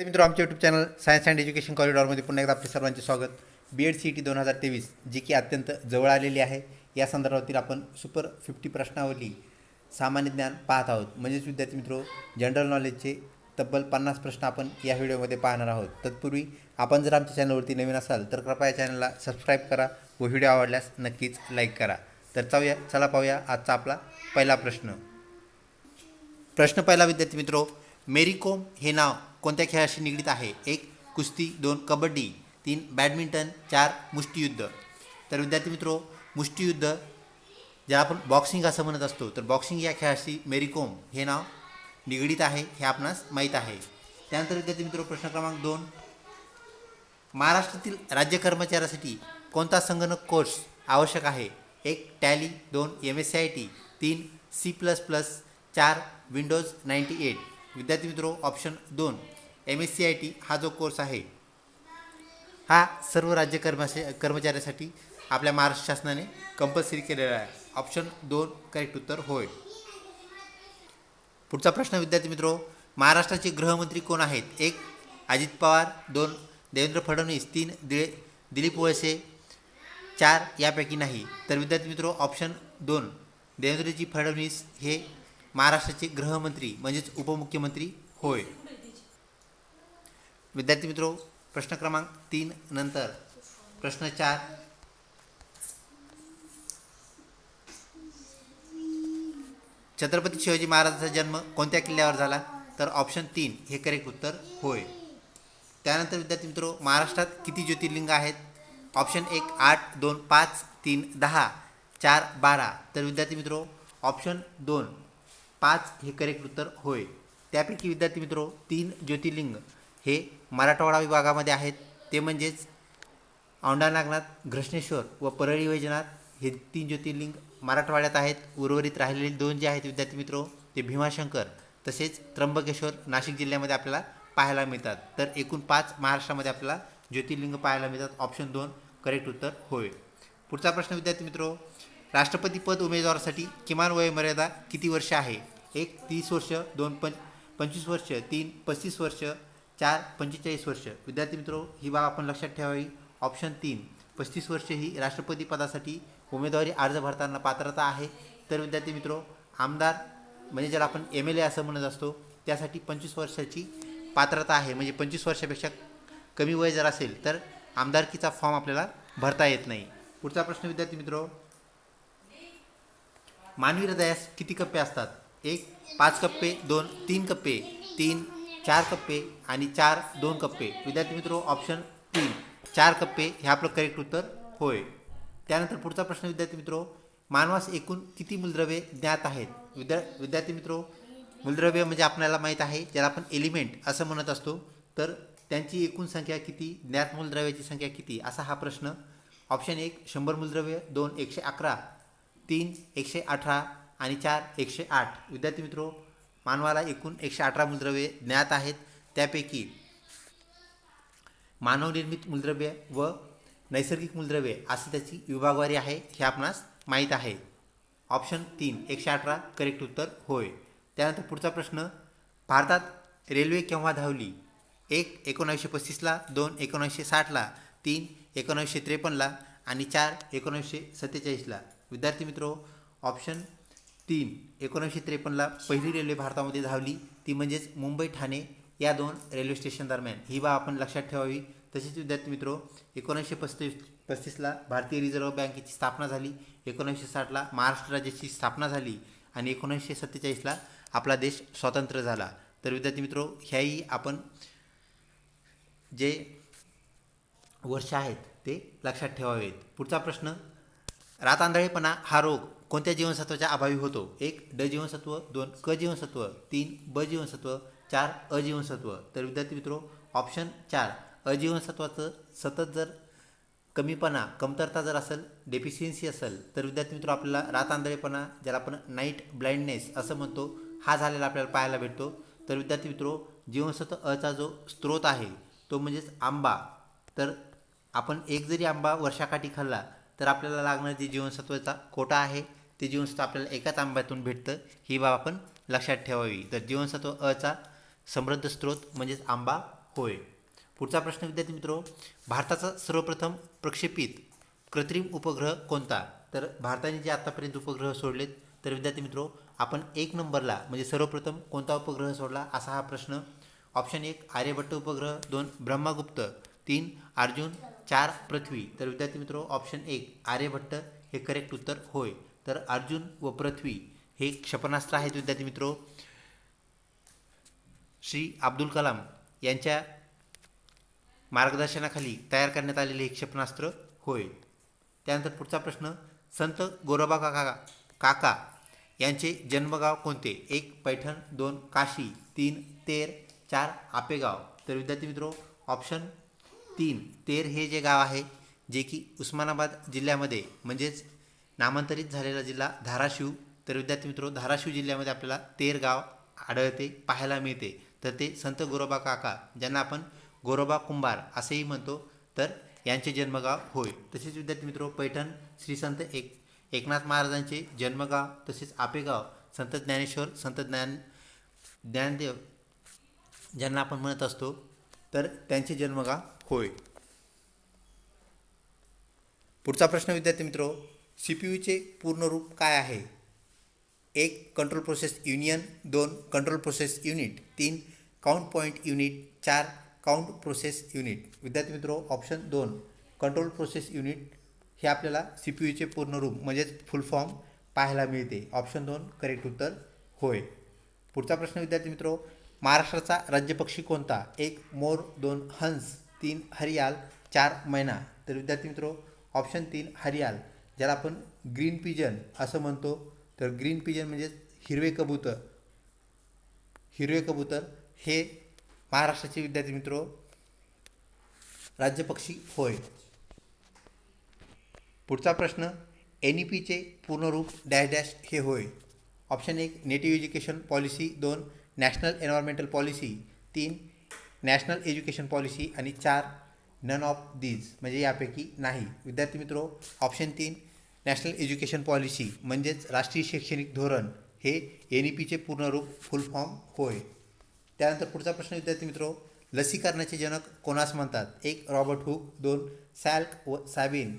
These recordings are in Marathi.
मित्रों, आमच्या YouTube channel science and education कॉरिडॉरमध्ये पुन्हा एकदा आपले सर्वांचे स्वागत. BEd CET 2023 जी की अत्यंत जवळ आलेली आहे, या संदर्भातील आपण सुपर 50 प्रश्नावली सामान्य ज्ञान पाहत आहोत. म्हणजेच विद्यार्थी मित्रो, जनरल नॉलेजचे तब्बल 50 प्रश्न आपण या व्हिडिओमध्ये पाहणार आहोत. तत्पूर्वी आपण जर आमच्या चॅनलवरती नवीन असाल तर कृपया या चॅनलला सबस्क्राईब करा व व्हिडिओ आवडल्यास नक्कीच लाईक करा. तर चला पाहूया आजचा आपला पहिला प्रश्न. प्रश्न पहिला विद्यार्थी मित्रो, मेरी कोम हे नाव कोणत्या खेळाशी निगडीत आहे? 1 कुस्ती, 2 कबड्डी, 3 बॅडमिंटन, 4 मुष्टियुद्ध. तर विद्यार्थी मित्रो, मुष्टियुद्ध ज्याला आपण बॉक्सिंग असं म्हणत असतो, तर बॉक्सिंग या खेळाशी मेरी कोम हे नाव निगडीत आहे हे आपणास माहीत आहे. त्यानंतर विद्यार्थी मित्रो, प्रश्न क्रमांक 2, महाराष्ट्रातील राज्य कर्मचाऱ्यासाठी कोणता संगणक कोर्स आवश्यक आहे? 1 टॅली, 2 MSCIT, 3 C++, 4 विंडोज 98. विद्यार्थी मित्रो, ऑप्शन 2 MSCIT हा जो कोर्स आहे हा सर्व राज्य कर्मचाऱ्यासाठी आपल्या महाराष्ट्र शासनाने कंपल्सरी केलेला आहे. ऑप्शन 2 करेक्ट उत्तर होय. पुढचा प्रश्न विद्यार्थी मित्रो, महाराष्ट्राचे गृहमंत्री कोण आहेत? 1 अजित पवार, 2 देवेंद्र फडणवीस, 3 दिलीप वळसे, 4 यापैकी नाही. तर विद्यार्थी मित्रो, ऑप्शन 2 देवेंद्रजी फडणवीस हे महाराष्ट्राचे गृहमंत्री म्हणजेच उपमुख्यमंत्री होय. विद्यार्थी मित्रो, प्रश्न क्रमांक 3 नंतर प्रश्न 4, छत्रपती शिवाजी महाराजांचा जन्म कोणत्या किल्ल्यावर झाला? तर ऑप्शन 3 हे करेक्ट उत्तर होय. त्यानंतर विद्यार्थी मित्रो, महाराष्ट्रात किती ज्योतिर्लिंग आहेत? ऑप्शन 1 8, 2 5, 3 10, 4 12. तर विद्यार्थी मित्रो, ऑप्शन 2 5 हे करेक्ट उत्तर होय. त्यापैकी विद्यार्थी मित्रो, 3 ज्योतिर्लिंग हे मराठवाडा विभागामध्ये आहेत, ते म्हणजेच औंढा नागनाथ, घृष्णेश्वर व परळी वैजनाथ हे 3 ज्योतिर्लिंग मराठवाड्यात आहेत. उर्वरित राहिलेले 2 जे आहेत विद्यार्थी मित्रो, ते भीमाशंकर तसेच त्र्यंबकेश्वर नाशिक जिल्ह्यामध्ये आपल्याला पाहायला मिळतात. तर एकूण 5 महाराष्ट्रामध्ये आपल्याला ज्योतिर्लिंग पाहायला मिळतात. ऑप्शन 2 करेक्ट उत्तर होय. पुढचा प्रश्न विद्यार्थी मित्रो, राष्ट्रपती पद उमेदवारासाठी किमान वयोमर्यादा किती वर्ष आहे? 1 30 वर्ष, 2 25 वर्ष, 3 35 वर्ष, 4 45 वर्ष. विद्यार्थी मित्रो, ही बाब आपण लक्षात ठेवावी. ऑप्शन 3 35 वर्ष ही राष्ट्रपती पदासाठी उमेदवारी अर्ज भरताना पात्रता आहे. तर विद्यार्थी मित्रो, आमदार म्हणजे ज्याला आपण MLA असं म्हणत असतो, त्यासाठी 25 वर्षाची पात्रता आहे. म्हणजे 25 वर्षापेक्षा कमी वय जर असेल तर आमदारकीचा फॉर्म आपल्याला भरता येत नाही. पुढचा प्रश्न विद्यार्थी मित्रो, मानवी हृदयास किती कप्पे असतात? 1 5 कप्पे, 2 3 कप्पे, 3 4 कप्पे आणि 4 2 कप्पे. विद्यार्थी मित्रो, ऑप्शन 3 4 कप्पे हे आपलं करेक्ट उत्तर होय. त्यानंतर पुढचा प्रश्न विद्यार्थी मित्रो, मानवास एकूण किती मूलद्रव्ये ज्ञात आहेत? विद्यार्थी मित्रो, मूलद्रव्य म्हणजे आपल्याला माहीत आहे, ज्याला आपण एलिमेंट असं म्हणत असतो, तर त्यांची एकूण संख्या किती, ज्ञात मूलद्रव्याची संख्या किती, असा हा प्रश्न. ऑप्शन 1 100 मूलद्रव्य, 2 111, 3 118 आणि 4 108. विद्यार्थी मित्रो, मानवाला एकूण 118 मूलद्रव्ये ज्ञात आहेत. त्यापैकी मानवनिर्मित मूलद्रव्य व नैसर्गिक मूलद्रव्ये अशी त्याची विभागवारी आहे, हे आपणास माहीत आहे. ऑप्शन 3 118 करेक्ट उत्तर होय. त्यानंतर पुढचा प्रश्न, भारतात रेल्वे केव्हा धावली? 1 1935ला, 2 1960ला, 3 1953ला आणि 4 1947ला. विद्यार्थी मित्रो, ऑप्शन 3 1953ला पहिली रेल्वे भारतामध्ये धावली, ती म्हणजेच मुंबई ठाणे या 2 रेल्वे स्टेशन दरम्यान. ही बाब आपण लक्षात ठेवावी. तसेच विद्यार्थी मित्रो, 1935ला भारतीय रिझर्व्ह बँकेची स्थापना झाली, 1960ला महाराष्ट्र राज्याची स्थापना झाली आणि 1947ला आपला देश स्वतंत्र झाला. तर विद्यार्थी मित्रो, ह्याही आपण जे वर्ष आहेत ते लक्षात ठेवावेत. पुढचा प्रश्न, रातआंधळेपणा हा रोग कोणत्या जीवनसत्वाच्या अभावी होतो? 1 ड जीवनसत्व, 2 क जीवनसत्व, 3 ब जीवनसत्व, 4 अ जीवनसत्व. तर विद्यार्थी मित्रो, ऑप्शन 4 अ जीवनसत्वाचं सतत जर कमतरता जर असेल, डेफिशियन्सी असेल, तर विद्यार्थी मित्रो आपल्याला रातआंधळेपणा, ज्याला आपण नाईट ब्लाइंडनेस असं म्हणतो, हा झालेला आपल्याला पाहायला भेटतो. तर विद्यार्थी मित्रो, जीवनसत्व अचा जो स्रोत आहे तो म्हणजेच आंबा. तर आपण एक जरी आंबा वर्षाकाठी खाल्ला तर आपल्याला लागणारे जे जीवनसत्वाचा कोटा आहे ते जीवनसत्व आपल्याला एकाच आंब्यातून भेटतं, ही बाब आपण लक्षात ठेवावी. तर जीवनसत्व अचा समृद्ध स्रोत म्हणजेच आंबा होय. पुढचा प्रश्न विद्यार्थी मित्रो, भारताचा सर्वप्रथम प्रक्षेपित कृत्रिम उपग्रह कोणता? तर भारताने जे आतापर्यंत उपग्रह सोडलेत, तर विद्यार्थी मित्रो आपण 1 नंबरला म्हणजे सर्वप्रथम कोणता उपग्रह सोडला असा हा प्रश्न. ऑप्शन 1 आर्यभट्ट उपग्रह, 2 ब्रह्मगुप्त, 3 अर्जुन, 4 पृथ्वी. तर विद्यार्थी मित्रो ऑप्शन 1 आर्यभट्ट हे करेक्ट उत्तर होय. तर अर्जुन व पृथ्वी हे क्षेपणास्त्र आहेत विद्यार्थी मित्रो, श्री अब्दुल कलाम यांच्या मार्गदर्शनाखाली तयार करण्यात आलेले एक क्षेपणास्त्र होय. त्यानंतर पुढचा प्रश्न, संत गोरोबा काका यांचे जन्मगाव कोणते? 1 पैठण, 2 काशी, 3 तेर, 4 आपेगाव. तर विद्यार्थी मित्रो ऑप्शन 3 तेर हे जे गाव आहे जे की उस्मानाबाद जिल्ह्यामध्ये म्हणजेच नामांतरित झालेला जिल्हा धाराशिव. तर विद्यार्थी मित्रो धाराशिव जिल्ह्यामध्ये आपल्याला तेर गाव आढळते, पाहायला मिळते. तर ते संत गोरोबा काका ज्यांना आपण गोरोबा कुंभार असेही म्हणतो, तर यांचे जन्मगाव होय. तसेच विद्यार्थी मित्रो पैठण श्री संत एकनाथ महाराजांचे जन्मगाव, तसेच आपेगाव संत ज्ञानेश्वर संत ज्ञानदेव ज्यांना आपण म्हणत असतो, तर त्यांचे जन्मगाव होय. पुढचा प्रश्न विद्यार्थी मित्रो, सीपीयूचे पूर्ण रूप काय आहे? 1 control process union, 2 control process unit, 3 count point unit, 4 count process unit. विद्यार्थी मित्रो ऑप्शन 2 कंट्रोल प्रोसेस युनिट हे आपल्याला सीपीयूचे पूर्ण रूप म्हणजेच फुल फॉर्म पाहायला मिळते. ऑप्शन 2 करेक्ट उत्तर होय. पुढचा प्रश्न विद्यार्थी मित्रो, महाराष्ट्राचा राज्यपक्षी कोणता? 1 मोर, 2 हंस, 3 हरियाल, 4 मैना. तर विद्यार्थी मित्रो ऑप्शन 3 हरियाल, ज्याला आपण ग्रीन पिजन असं म्हणतो. तर ग्रीन पिजन म्हणजे हिरवे कबूतर, हिरवे कबूतर हे महाराष्ट्राचे विद्यार्थी मित्रो राज्यपक्षी होय. पुढचा प्रश्न, NEPचे पूर्ण रूप डॅश डॅश हे होय. Option 1 native education policy, 2 national environmental policy, 3 national education policy आणि 4 नन ऑफ दीज म्हणजे यापैकी नाही. विद्यार्थी मित्रो ऑप्शन 3 नॅशनल एज्युकेशन पॉलिसी म्हणजेच राष्ट्रीय शैक्षणिक धोरण हे NEPचे पूर्ण रूप फुल फॉर्म होय. त्यानंतर पुढचा प्रश्न विद्यार्थी मित्रो, लसीकरणाचे जनक कोणास म्हणतात? 1 रॉबर्ट हुक, 2 सॅल्क व सॅबिन,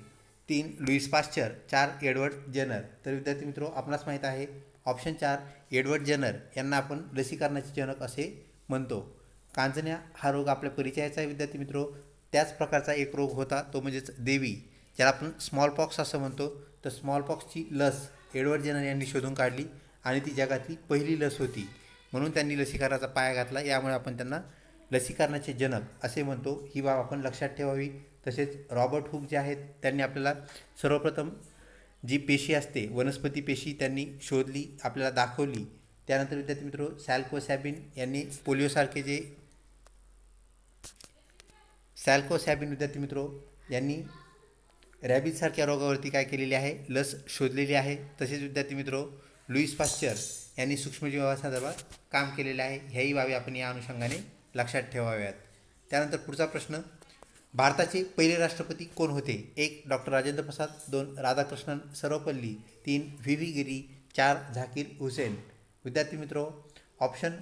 3 लुईस पाश्चर, 4 एडवर्ड जेनर. तर विद्यार्थी मित्रो आपणास माहीत आहे ऑप्शन 4 एडवर्ड जेनर यांना आपण लसीकरणाचे जनक असे म्हणतो. कांजण्या हा रोग आपल्या परिचयाचा आहे विद्यार्थी मित्रो. त्याच प्रकारचा एक रोग होता तो म्हणजेच देवी, ज्याला आपण स्मॉलपॉक्स असं म्हणतो. तर स्मॉलपॉक्सची लस एडवर्ड जेनर यांनी शोधून काढली आणि ती जगातली पहिली लस होती, म्हणून त्यांनी लसीकरणाचा पाया घातला. यामुळे आपण त्यांना लसीकरणाचे जनक असे म्हणतो. ही बाब आपण लक्षात ठेवावी. तसेच रॉबर्ट हुक जे आहेत त्यांनी आपल्याला सर्वप्रथम जी पेशी असते वनस्पती पेशी त्यांनी शोधली, आपल्याला दाखवली. त्यानंतर विद्यार्थी मित्रो सॅल्को सॅबिन यांनी पोलिओसारखे जे सॅल्को सॅबिन विद्यार्थी मित्रो यांनी रॅबिजसारख्या रोगावरती काय केलेली आहे? लस शोधलेली आहे. तसेच विद्यार्थी मित्रो लुईस पाश्चर यांनी सूक्ष्मजीवासंदर्भात काम केलेले आहे. ह्याही बाबी आपण या अनुषंगाने लक्षात ठेवाव्यात. त्यानंतर पुढचा प्रश्न, भारताचे पहिले राष्ट्रपती कोण होते? 1 डॉक्टर राजेंद्र प्रसाद, 2 राधाकृष्णन सर्वपल्ली, 3 व्ही गिरी, 4 झाकीर हुसेन. विद्यार्थी मित्रो ऑप्शन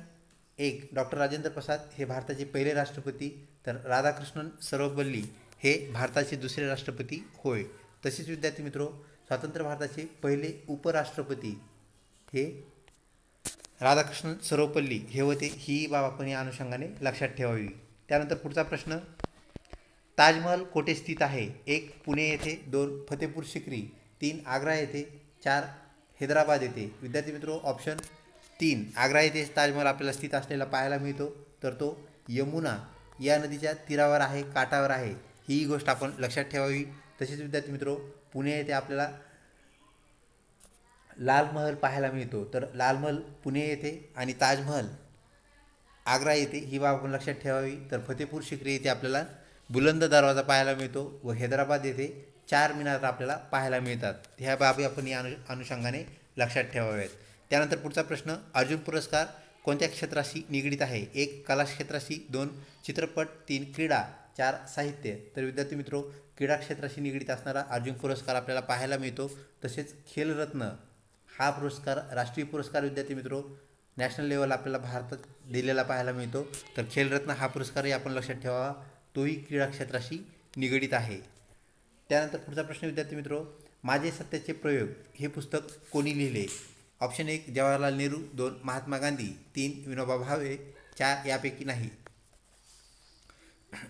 1 डॉक्टर राजेंद्र प्रसाद हे भारताचे पहिले राष्ट्रपती, तर राधाकृष्णन सर्वपल्ली हे भारताचे दुसरे राष्ट्रपती होय. तसेच विद्यार्थी मित्रो स्वतंत्र भारताचे पहिले उपराष्ट्रपती हे राधाकृष्णन सर्वपल्ली हे होते. ही बाब आपण या अनुषंगाने लक्षात ठेवावी. त्यानंतर पुढचा प्रश्न, ताजमहल कोठे स्थित आहे? 1 पुणे येथे, 2 फतेपूर सिक्री, 3 आग्रा येथे, 4 हैदराबाद येथे. विद्यार्थी मित्रो ऑप्शन 3 आग्रा येथे ताजमहल आपल्याला स्थित असलेला पाहायला मिळतो. तर तो यमुना या नदीच्या तीरावर आहे, काठावर आहे. ही गोष्ट आपण लक्षात ठेवावी. तसेच विद्यार्थी मित्रो पुणे येथे आपल्याला लाल महल पाहायला मिळतो. तर लाल महल पुणे येथे आणि ताजमहल आग्रा येथे, ही बाब आपण लक्षात ठेवावी. तर फतेपूर सिक्री येथे आपल्याला बुलंद दरवाजा पाहायला मिळतो व हैदराबाद येथे 4 मिनार आपल्याला पाहायला मिळतात. ह्या बाबी आपण या अनुषंगाने लक्षात ठेवाव्यात. त्यानंतर पुढचा प्रश्न, अर्जुन पुरस्कार कोणत्या क्षेत्राशी निगडीत आहे? 1 कला क्षेत्राशी, 2 चित्रपट, 3 क्रीडा, 4 साहित्य. तर विद्यार्थी मित्रो क्रीडा क्षेत्राशी निगडीत असणारा अर्जुन पुरस्कार आपल्याला पाहायला मिळतो. तसेच खेलरत्न हा पुरस्कार राष्ट्रीय पुरस्कार विद्यार्थी मित्रो नॅशनल लेवल आपल्याला भारतात दिलेला पाहायला मिळतो. तर खेलरत्न हा पुरस्कारही आपण लक्षात ठेवावा, तोही क्रीडा क्षेत्राशी निगडीत आहे. त्यानंतर पुढचा प्रश्न विद्यार्थी मित्रो, माझे सत्याचे प्रयोग हे पुस्तक कोणी लिहिले? ऑप्शन 1 जवाहरलाल नेहरू, 2 महात्मा गांधी, 3 विनोबा भावे, 4 यापैकी नाही.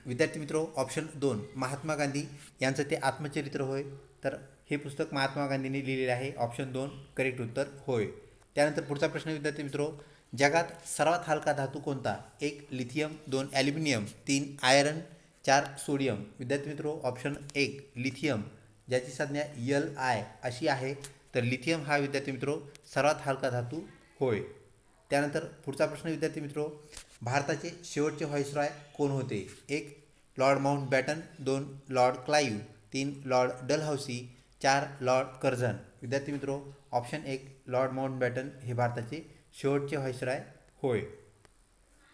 विद्यार्थी मित्रो, ऑप्शन 2 महात्मा गांधी यांचं ते आत्मचरित्र होय. तर हे पुस्तक महात्मा गांधींनी लिहिलेले आहे. ऑप्शन 2 करेक्ट उत्तर होय. त्यानंतर पुढचा प्रश्न विद्यार्थी मित्रो, जगात सर्वात हलका धातू कोणता? 1 लिथियम, 2 ॲल्युमिनियम, 3 आयरन, 4 सोडियम. विद्यार्थी मित्रो, ऑप्शन 1 लिथियम ज्याची संज्ञा Li अशी आहे. तर लिथियम हा विद्यार्थी मित्रो सर्वात हलका धातू होय. त्यानंतर पुढचा प्रश्न विद्यार्थी मित्रो, भारताचे शेवटचे व्हाईसरॉय कोण होते? 1 Lord Mountbatten, 2 Lord Clive, 3 Lord Dalhousie, 4 Lord Curzon. विद्यार्थी मित्रो, ऑप्शन 1 लॉर्ड माउंटबॅटन हे भारताचे शेवटचे व्हाईसरॉय होय.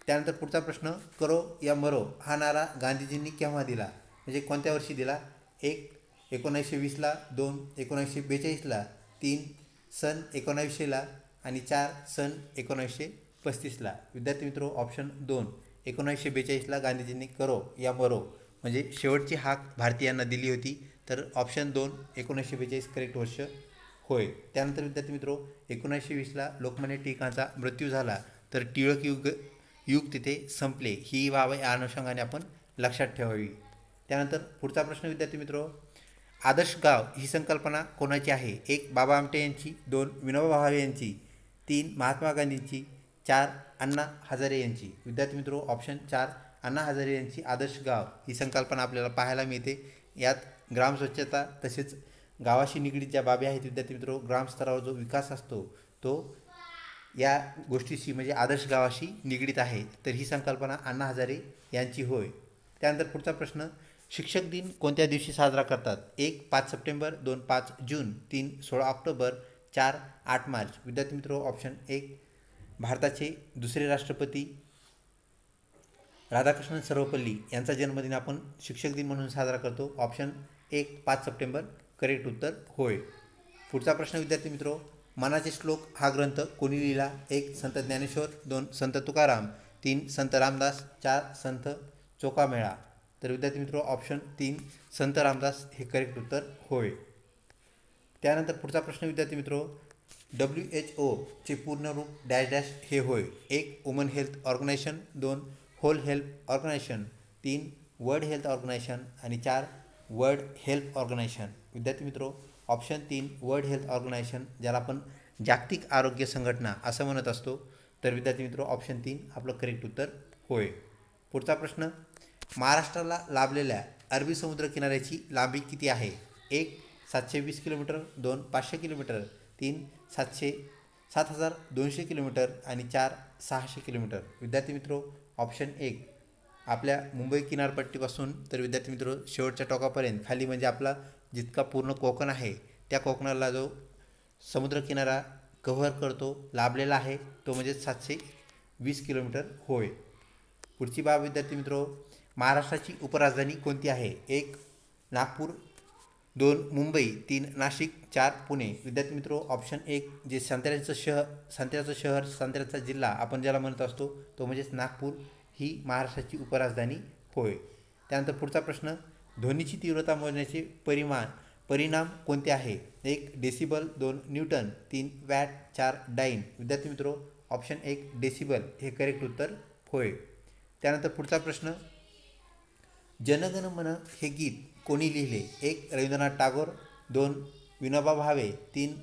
त्यानंतर पुढचा प्रश्न, करो या मरो हा नारा गांधीजींनी केव्हा दिला? म्हणजे कोणत्या वर्षी दिला? 1 1920ला, 2 1942ला, 3 सन 1900ला आणि 4 सन 1935ला. विद्यार्थी मित्रो, ऑप्शन 2 1942ला गांधीजींनी करो या मरो म्हणजे शेवटची हाक भारतीयांना दिली होती. तर ऑप्शन 2 1942 करेक्ट वर्ष होय. त्यानंतर विद्यार्थी मित्रो, 1920ला लोकमान्य टिळकांचा मृत्यू झाला. तर टिळक युग तिथे संपले. ही बाब या अनुषंगाने आपण लक्षात ठेवावी. त्यानंतर पुढचा प्रश्न विद्यार्थी मित्रो, आदर्श गाव ही संकल्पना कोणाची आहे? 1 बाबा आमटे यांची, 2 विनोबा भावे यांची, 3 महात्मा गांधींची, 4 अण्णा हजारे यांची. विद्यार्थी मित्रो, ऑप्शन 4 अण्णा हजारे यांची आदर्श गाव ही संकल्पना आपल्याला पाहायला मिळते. यात ग्राम स्वच्छता तसेच गावाशी निगडीत ज्या बाबी आहेत विद्यार्थी मित्रो, ग्रामस्तरावर जो विकास असतो तो या गोष्टीशी म्हणजे आदर्श गावाशी निगडीत आहे. तर ही संकल्पना अण्णा हजारे यांची होय. त्यानंतर पुढचा प्रश्न, शिक्षक दिन कोणत्या दिवशी साजरा करतात? 1 5 सप्टेंबर, 2 5 जून, 3 16 ऑक्टोबर, 4 8 मार्च. विद्यार्थी मित्रो, ऑप्शन 1 भारताचे दुसरे राष्ट्रपती राधाकृष्णन सर्वपल्ली यांचा जन्मदिन आपण शिक्षक दिन म्हणून साजरा करतो. ऑप्शन 1 5 सप्टेंबर करेक्ट उत्तर होय. पुढचा प्रश्न विद्यार्थी मित्रो, मनाचे श्लोक हा ग्रंथ कोणी लिहिला? 1 संत ज्ञानेश्वर, 2 संत तुकाराम, 3 संत रामदास, 4 संत चोखामेळा. तर विद्यार्थी मित्रो, ऑप्शन 3 संत रामदास हे करेक्ट उत्तर होय. त्यानंतर पुढचा प्रश्न विद्यार्थी मित्रो, WHO चे पूर्ण रूप डॅश डॅश हे होय. 1 woman health organisation, 2 whole health organisation, 3 world health organisation आणि 4 वर्ल्ड हेल्थ ऑर्गनायझेशन. विद्यार्थी मित्रो, ऑप्शन 3 वर्ल्ड हेल्थ ऑर्गनायझेशन ज्याला आपण जागतिक आरोग्य संघटना असं म्हणत असतो. तर विद्यार्थी मित्रो, ऑप्शन 3 आपलं करेक्ट उत्तर होय. पुढचा प्रश्न, महाराष्ट्राला लाभलेल्या अरबी समुद्र किनाऱ्याची लांबी किती आहे? 1 720 किलोमीटर, 2 500 किलोमीटर, 3 7200 किलोमीटर आणि 4 600 किलोमीटर. विद्यार्थी मित्रो, ऑप्शन 1 आपल्या मुंबई किनारपट्टीपासून तर विद्यार्थी मित्रो शेवटच्या टोकापर्यंत खाली म्हणजे आपला जितका पूर्ण कोकण आहे त्या कोकणाला जो समुद्रकिनारा कव्हर करतो लाभलेला आहे तो म्हणजे 720 किलोमीटर होय. पुढची बाब विद्यार्थी मित्रो, महाराष्ट्राची उपराजधानी कोणती आहे? 1 नागपूर, 2 मुंबई, 3 नाशिक, 4 पुणे. विद्यार्थी मित्रो, ऑप्शन 1 जे संत्र्याचं शहर संत्र्याचा जिल्हा आपण ज्याला म्हणत असतो तो म्हणजेच नागपूर ही महाराष्ट्राची उपराजधानी होय. त्यानंतर पुढचा प्रश्न, ध्वनीची तीव्रता मोजण्याचे परिणाम कोणते आहे? 1 डेसिबल, 2 न्यूटन, 3 वॅट, 4 डाईन. विद्यार्थी मित्रो, ऑप्शन 1 डेसिबल हे करेक्ट उत्तर होय. त्यानंतर पुढचा प्रश्न, जनगण मन हे गीत कोणी लिहिले? 1 रवींद्रनाथ टागोर, 2 विनोबा भावे, 3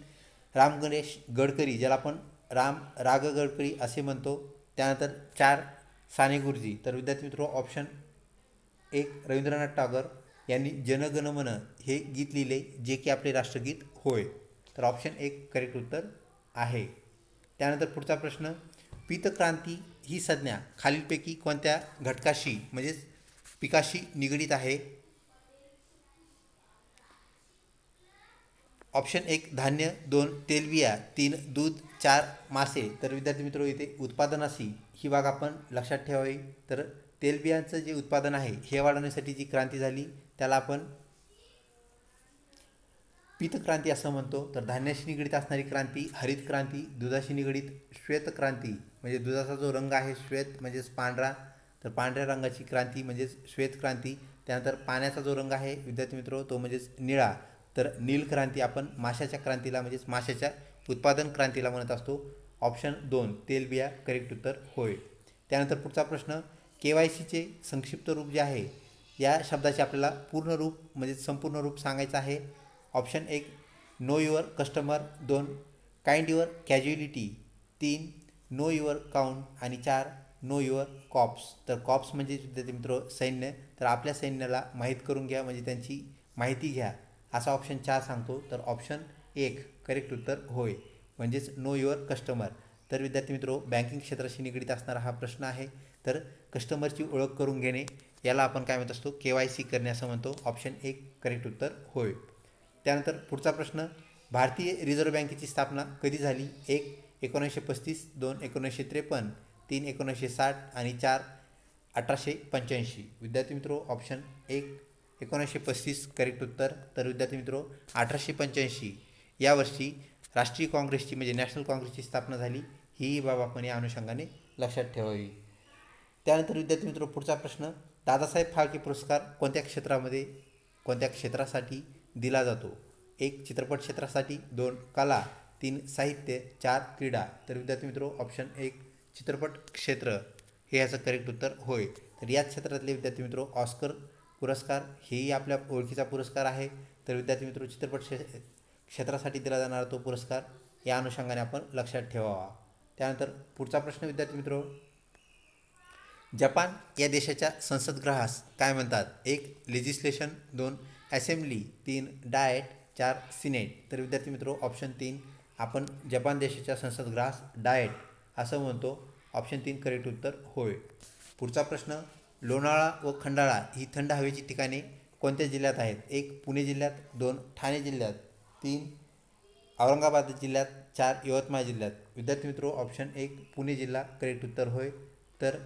राम गणेश गडकरी ज्याला आपण राग गडकरी असे म्हणतो. त्यानंतर 4 साने गुरुजी. तर विद्यार्थी मित्रो, ऑप्शन 1 रवींद्रनाथ टागोर यांनी जनगण मन हे गीत लिहिले जे की आपले राष्ट्रगीत होय. तर ऑप्शन 1 करेक्ट उत्तर आहे. त्यानंतर पुढचा प्रश्न, पीतक्रांती ही संज्ञा खालीलपैकी कोणत्या घटकाशी म्हणजेच पिकाशी निगडीत आहे? ऑप्शन 1 धान्य, 2 तेलबिया, 3 दूध, 4 मासे. तर विद्यार्थी मित्रो, इथे उत्पादनाशी ही बाब आपण लक्षात ठेवावी. तर तेलबियांचं जे उत्पादन आहे हे वाढवण्यासाठी जी क्रांती झाली त्याला आपण पीतक्रांती असं म्हणतो. तर धान्याशी निगडीत असणारी क्रांती हरित क्रांती, दुधाशी निगडीत श्वेत क्रांती म्हणजे दुधाचा जो रंग आहे श्वेत म्हणजेच पांढरा, तर पांढऱ्या रंगाची क्रांती म्हणजेच श्वेत क्रांती. त्यानंतर पाण्याचा जो रंग आहे विद्यार्थी मित्र तो म्हणजेच निळा, तर नील क्रांती आपण माशाच्या क्रांतीला म्हणजेच माशाच्या उत्पादन क्रांतीला म्हणत असतो. ऑप्शन 2 तेलबिया करेक्ट उत्तर होय. त्यानंतर पुढचा प्रश्न KYCचे संक्षिप्त रूप जे आहे या शब्दाचे आपल्याला पूर्ण रूप म्हणजे संपूर्ण रूप सांगायचं आहे. Option 1 know your customer, 2 kind your casualty, 3 know your count आणि 4 नो युअर कॉप्स. तर कॉप्स म्हणजे विद्यार्थी मित्र सैन्य, तर आपल्या सैन्याला माहीत करून घ्या म्हणजे त्यांची माहिती घ्या असा ऑप्शन 4 सांगतो. तर ऑप्शन 1 करेक्ट उत्तर होय म्हणजेच नो युअर कस्टमर. तर विद्यार्थी मित्र बँकिंग क्षेत्राशी निगडीत असणारा हा प्रश्न आहे. तर कस्टमरची ओळख करून घेणे याला आपण काय म्हणत असतो KYC करणे असं म्हणतो. ऑप्शन 1 करेक्ट उत्तर होय. त्यानंतर पुढचा प्रश्न भारतीय रिझर्व्ह बँकेची स्थापना कधी झाली? 1 1935, 2 1953, 3 1960 आणि 4 1885. विद्यार्थी मित्रो ऑप्शन 1 1935 करेक्ट उत्तर. तर विद्यार्थी मित्रो 1885 या वर्षी राष्ट्रीय काँग्रेसची म्हणजे नॅशनल काँग्रेसची स्थापना झाली. ही बाब आपण या अनुषंगाने लक्षात ठेवावी. त्यानंतर विद्यार्थी मित्र पुढचा प्रश्न दादासाहेब फाळके पुरस्कार कोणत्या क्षेत्रासाठी दिला जातो? 1 चित्रपट क्षेत्रासाठी, 2 कला, 3 साहित्य, 4 क्रीडा. तर विद्यार्थी मित्र ऑप्शन 1 चित्रपट क्षेत्र हे याचं करेक्ट उत्तर होय. तर याच क्षेत्रातले विद्यार्थी मित्र ऑस्कर पुरस्कार हेही आपल्या ओळखीचा पुरस्कार आहे. तर विद्यार्थी मित्र चित्रपट क्षेत्रासाठी दिला जाणारा तो पुरस्कार या अनुषंगाने आपण लक्षात ठेवावा. त्यानंतर पुढचा प्रश्न विद्यार्थी मित्र जपान या देशाच्या संसदगृहास काय म्हणतात? 1 लेजिस्लेशन, 2 असेंब्ली, 3 डाएट, 4 सिनेट. तर विद्यार्थी मित्र ऑप्शन 3 आपण जपान देशाच्या संसदगृहास डाएट असं म्हणतो. ऑप्शन 3 करेक्ट उत्तर होय. पुढचा प्रश्न लोणावळा व खंडाळा ही थंड हवेची ठिकाणे कोणत्या जिल्ह्यात आहेत? 1 पुणे जिल्ह्यात, 2 ठाणे जिल्ह्यात, 3 औरंगाबाद जिल्ह्यात, 4 यवतमाळ जिल्ह्यात. विद्यार्थी मित्र ऑप्शन 1 पुणे जिल्हा करेक्ट उत्तर होय. तर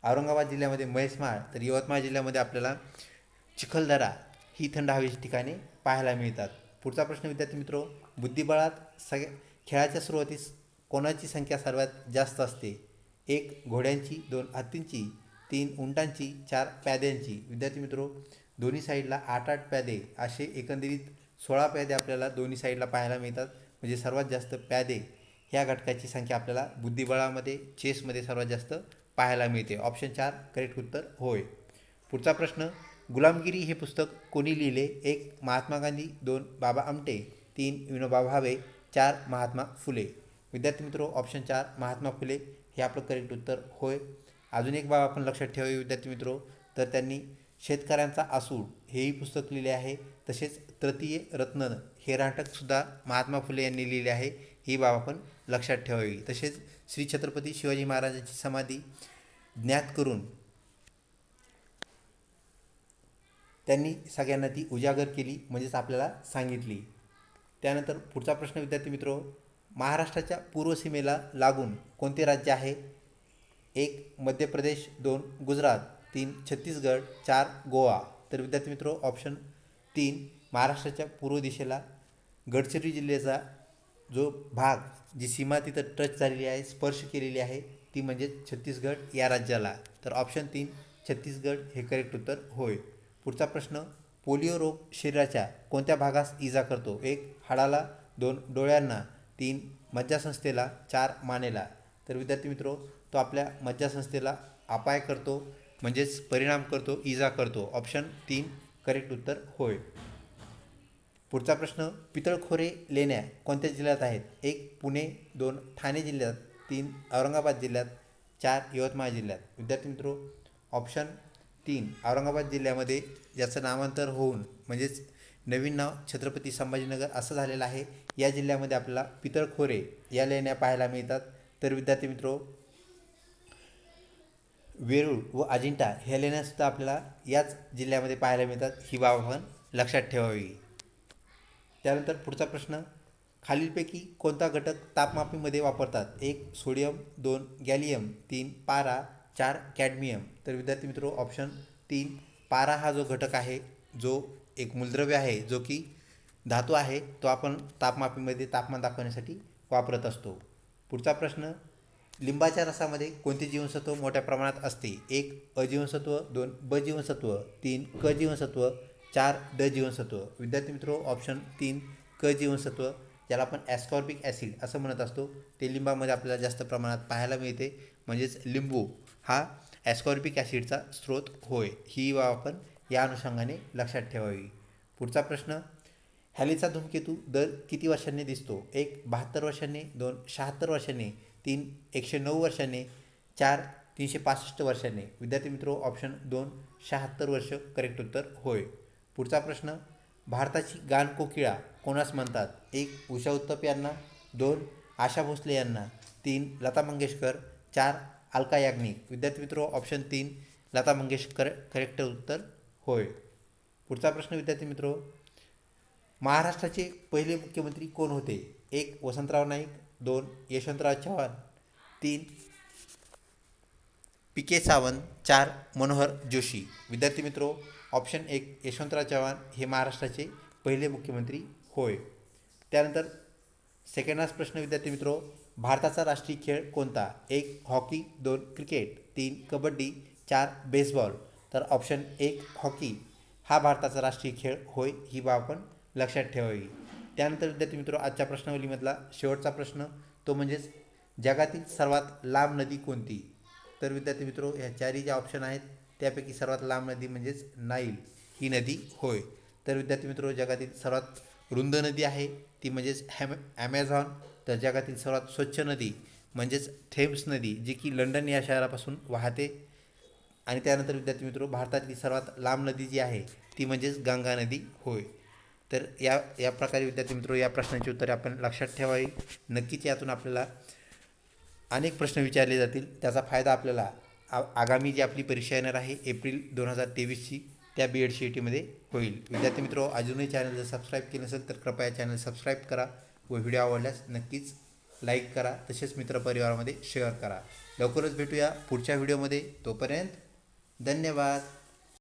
औरंगाबाद जिल्ह्यामध्ये म्हैसमाळ, तर यवतमाळ जिल्ह्यामध्ये आपल्याला चिखलदरा ही थंड हवेची ठिकाणे पाहायला मिळतात. पुढचा प्रश्न विद्यार्थी मित्र बुद्धिबळात खेळाच्या सुरुवातीस कोणाची संख्या सर्वात जास्त असते? 1 घोड्यांची, 2 हत्तींची, 3 उंटांची, 4 प्याद्यांची. विद्यार्थी मित्र दोन्ही साईडला 8-8 प्यादे असे एकंदरीत 16 प्यादे आपल्याला दोन्ही साईडला पाहायला मिळतात. म्हणजे सर्वात जास्त प्यादे ह्या घटकाची संख्या आपल्याला बुद्धिबळामध्ये चेसमध्ये सर्वात जास्त पाहायला मिळते. ऑप्शन 4 करेक्ट उत्तर होय. पुढचा प्रश्न गुलामगिरी हे पुस्तक कोणी लिहिले? 1 महात्मा गांधी, 2 बाबा आमटे, 3 विनोबा भावे, 4 महात्मा फुले. विद्यार्थी मित्र ऑप्शन 4 महात्मा फुले हे आपलं करेक्ट उत्तर होय. अजून एक बाब आपण लक्षात ठेवावी विद्यार्थी मित्र, तर त्यांनी शेतकऱ्यांचा आसूड हेही पुस्तक लिहिले आहे. तसेच तृतीय रत्न हे नाटकसुद्धा महात्मा फुले यांनी लिहिले आहे. ही बाब आपण लक्षात ठेवावी. तसेच श्री छत्रपती शिवाजी महाराजांची समाधी ज्ञात करून त्यांनी सगळ्यांना ती उजागर केली म्हणजेच आपल्याला सांगितली. त्यानंतर पुढचा प्रश्न विद्यार्थी मित्र महाराष्ट्राच्या पूर्व सीमेला लागून कोणते राज्य आहे? 1 मध्य प्रदेश, 2 गुजरात, 3 छत्तीसगड, 4 गोवा. तर विद्यार्थी मित्र ऑप्शन 3 महाराष्ट्राच्या पूर्व दिशेला गडचिरोली जिल्ह्याचा जो भाग जी सीमा तिथं टच झालेली आहे स्पर्श केलेली आहे ती म्हणजे छत्तीसगड या राज्याला. तर ऑप्शन 3 छत्तीसगड हे करेक्ट उत्तर होय. पुढचा प्रश्न पोलिओ रोग शरीराच्या कोणत्या भागास इजा करतो? 1 हाडाला, 2 डोळ्यांना, 3 मज्जासंस्थेला, 4 मानेला. तर विद्यार्थी मित्र तो आपल्या मज्जासंस्थेला अपाय करतो म्हणजेच परिणाम करतो, इजा करतो. ऑप्शन 3 करेक्ट उत्तर होय. पुढचा प्रश्न पितळखोरे लेण्या कोणत्या जिल्ह्यात आहेत? 1 पुणे, 2 ठाणे जिल्ह्यात, 3 औरंगाबाद जिल्ह्यात, 4 यवतमाळ जिल्ह्यात. विद्यार्थी मित्र ऑप्शन 3 औरंगाबाद जिल्ह्यामध्ये ज्याचं नामांतर होऊन म्हणजेच नवीन नाव छत्रपती संभाजीनगर असं झालेलं आहे. या जिल्ह्यामध्ये आपल्याला पितळखोरे या लेण्या पाहायला मिळतात. तर विद्यार्थी मित्र वेरूळ व अजिंठा ह्या लेण्यासुद्धा आपल्याला याच जिल्ह्यामध्ये पाहायला मिळतात. ही बाब आपण लक्षात ठेवावी. त्यानंतर पुढचा प्रश्न खालीलपैकी कोणता घटक तापमापीमध्ये वापरतात? 1 सोडियम, 2 गॅलियम, 3 पारा, 4 कॅडमियम. तर विद्यार्थी मित्र ऑप्शन 3 पारा हा जो घटक आहे जो एक मूलद्रव्य आहे जो की धातू आहे, तो आपण तापमापीमध्ये तापमान दाखवण्यासाठी वापरत असतो. पुढचा प्रश्न, लिंबाच्या रसामध्ये कोणते जीवनसत्व मोठ्या प्रमाणात असते? 1 अ जीवनसत्व, 2 ब जीवनसत्व, 3 क जीवनसत्व, 4 ड जीवनसत्व. विद्यार्थी मित्रो, ऑप्शन 3 क जीवनसत्व, ज्याला आपण ॲस्कॉर्बिक ॲसिड असं म्हणत असतो, ते लिंबामध्ये आपल्याला जास्त प्रमाणात पाहायला मिळते. म्हणजेच लिंबू हा ॲस्कॉर्बिक ॲसिडचा स्रोत होय. ही बाब आपण या अनुषंगाने लक्षात ठेवावी. पुढचा प्रश्न, हॅलीचा धूमकेतू दर किती वर्षांनी दिसतो? 1 72 वर्षांनी, 2 76 वर्षांनी, 3 109 वर्षांनी, 4 365 वर्षांनी. विद्यार्थी मित्रो, ऑप्शन 2 76 वर्ष करेक्ट उत्तर होय. पुढचा प्रश्न, भारताची गान कोकिळा कोणास म्हणतात? 1 उषा उत्तप यांना, 2 आशा भोसले यांना, 3 लता मंगेशकर, 4 अलका याग्निक. विद्यार्थी मित्रो, ऑप्शन 3 लता मंगेशकर करेक्ट उत्तर होय. पुढचा प्रश्न विद्यार्थी मित्रो, महाराष्ट्राचे पहिले मुख्यमंत्री कोण होते? 1 वसंतराव नाईक, 2 यशवंतराव चव्हाण, 3 पी के सावंत, 4 मनोहर जोशी. विद्यार्थी मित्रो, ऑप्शन 1 यशवंतराव चव्हाण हे महाराष्ट्राचे पहिले मुख्यमंत्री होय. त्यानंतर सेकंड प्रश्न विद्यार्थी मित्रो, भारताचा राष्ट्रीय खेळ कोणता? 1 हॉकी, 2 क्रिकेट, 3 कबड्डी, 4 बेसबॉल. तर ऑप्शन 1 हॉकी हा भारताचा राष्ट्रीय खेळ होय. ही बाब आपण लक्षात ठेवावी. त्यानंतर विद्यार्थी मित्रो, आजच्या प्रश्नावलीमधला शेवटचा प्रश्न, तो म्हणजेच जगातील सर्वात लांब नदी कोणती? तर विद्यार्थी मित्रो, ह्या चारही ज्या ऑप्शन आहेत त्यापैकी सर्वात लांब नदी म्हणजेच नाईल ही नदी होय. तर विद्यार्थी मित्रो, जगातील सर्वात रुंद नदी आहे ती म्हणजेच ॲमेझॉन. तर जगातील सर्वात स्वच्छ नदी म्हणजेच थेम्स नदी, जी की लंडन या शहरापासून वाहते. आणि त्यानंतर विद्यार्थी मित्रो, भारतातली सर्वात लांब नदी जी आहे ती म्हणजेच गंगा नदी होय. तर या प्रकारे विद्यार्थी मित्रो या प्रश्नांची उत्तरे आपण लक्षात ठेवावी. नक्कीच यातून आपल्याला अनेक प्रश्न विचारले जातील. त्याचा फायदा आपल्याला आगामी जी आपली परीक्षा येणार आहे एप्रिल 2023ची, त्या BEd-CET होईल. विद्यार्थी मित्रो, अजूनही चॅनल जर सबस्क्राईब केलं नसेल तर कृपया चॅनल सबस्क्राईब करा व व्हिडिओ आवडल्यास नक्कीच लाईक करा, तसेच मित्रपरिवारामध्ये शेअर करा. लवकरच भेटूया पुढच्या व्हिडिओमध्ये. तोपर्यंत धन्यवाद.